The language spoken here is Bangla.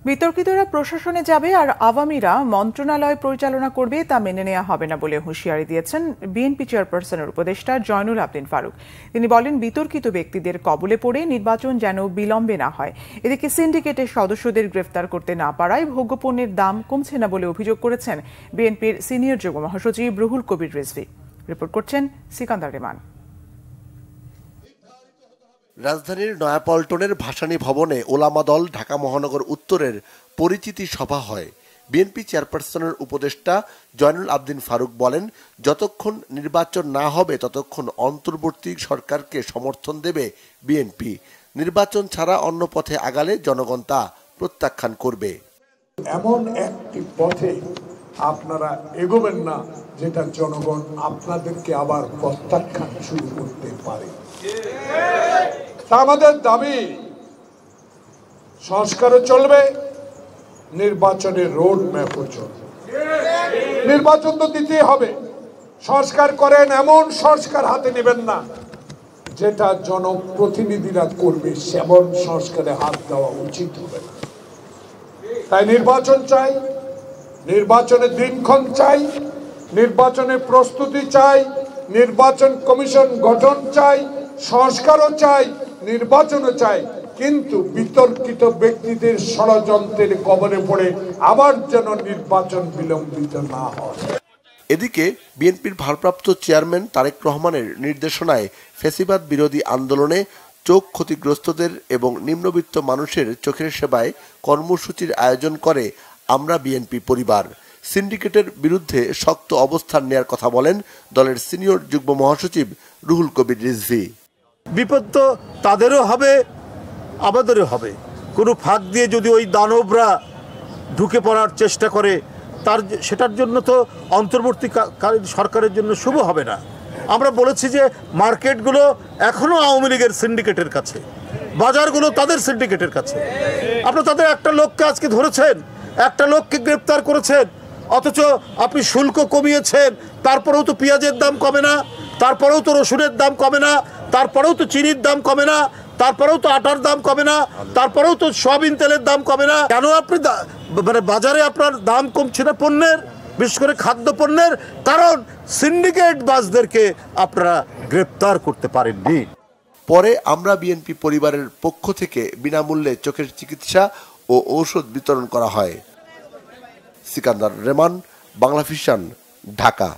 বিতর্কিতরা প্রশাসনে যাবে আর আওয়ামীরা মন্ত্রণালয় পরিচালনা করবে তা মেনে নেওয়া হবে না বলে হুঁশিয়ারি দিয়েছেন বিএনপি চেয়ারপারসনের উপদেষ্টা জয়নুল আবদিন ফারুক। তিনি বলেন, বিতর্কিত ব্যক্তিদের কবলে পড়ে নির্বাচন যেন বিলম্বে না হয়। এদিকে সিন্ডিকেটের সদস্যদের গ্রেফতার করতে না পারায় ভোগ্যপণ্যের দাম কমছে না বলে অভিযোগ করেছেন বিএনপির সিনিয়র যুগ্ম মহাসচিব রুহুল কবির রিজভী। রিপোর্ট করছেন সিকান্দার রেমান। রাজধানীর নয়াপল্টনের ভাসানী ভবনে ওলামা দল ঢাকা মহানগর উত্তরের পরিচিতি সভা হয়। বিএনপি চেয়ারপারসনের উপদেষ্টা জয়নুল আবদিন ফারুক বলেন, যতক্ষণ নির্বাচন না হবে ততক্ষণ অন্তর্বর্তী সরকারকে সমর্থন দেবে বিএনপি। নির্বাচন ছাড়া অন্য পথে আগালে জনগণ তা প্রত্যাখ্যান করবে। এমন একটি পথে আপনারা এগোবেন না যেটা জনগণ আপনাদেরকে আবার প্রত্যাখ্যান শুরু করতে পারে। আমাদের দাবি সংস্কারও চলবে, নির্বাচনের রোড ম্যাপও চলবে। নির্বাচন তো দিতেই হবে। সংস্কার করেন, এমন সংস্কার হাতে নেবেন না যেটা জনপ্রতিনিধিরা করবে, সেমন সংস্কারে হাত দেওয়া উচিত হবে না। তাই নির্বাচন চাই, নির্বাচনের দিনক্ষণ চাই, নির্বাচনের প্রস্তুতি চাই, নির্বাচন কমিশন গঠন চাই, সংস্কারও চাই, নির্বাচনও চাই, কিন্তু বিতর্কিত ব্যক্তিদের ষড়যন্ত্রের কবলে পড়ে আবার যেন নির্বাচন বিলম্বিত না হয়। এদিকে বিএনপির ভারপ্রাপ্ত চেয়ারম্যান তারেক রহমানের নির্দেশনায় ফ্যাসিবাদ বিরোধী আন্দোলনে চোখ ক্ষতিগ্রস্তদের এবং নিম্নবিত্ত মানুষের চোখের সেবায় কর্মসূচির আয়োজন করে আমরা বিএনপি পরিবার। সিন্ডিকেটের বিরুদ্ধে শক্ত অবস্থান নেয়ার কথা বলেন দলের সিনিয়র যুগ্ম মহাসচিব রুহুল কবির রিজভী। বিপদ তো তাদেরও হবে, আমাদেরও হবে। কোনো ফাঁক দিয়ে যদি ওই দানবরা ঢুকে পড়ার চেষ্টা করে, সেটার জন্য তো অন্তর্বর্তীকালীন সরকারের জন্য শুভ হবে না। আমরা বলেছি যে মার্কেটগুলো এখনো আওয়ামী লীগের সিন্ডিকেটের কাছে, বাজারগুলো তাদের সিন্ডিকেটের কাছে। আপনারা তাদের একটা লোককে আজকে ধরেছেন, একটা লোককে গ্রেপ্তার করেছেন, অথচ আপনি শুল্ক কমিয়েছেন, তারপরেও তো পেঁয়াজের দাম কমে না, তারপরেও তো রসুনের দাম কমে না, তারপরেও তো চিনির দাম কমে না, তারপরেও তো আটার দাম কমে না, তারপরেও তো সয়াবিন তেলের দাম কমে না। কেন আপনি বাজারে আপনার দাম কমছে না পণ্যের, বিশেষ করে খাদ্য পণ্যের? কারণ সিন্ডিকেট বাসদেরকে আপনারা গ্রেপ্তার করতে পারেননি। পরে আমরা বিএনপি পরিবারের পক্ষ থেকে বিনামূল্যে চোখের চিকিৎসা ও ঔষধ বিতরণ করা হয়। সিকান্দার রেমান, বাংলা ভিশন, ঢাকা।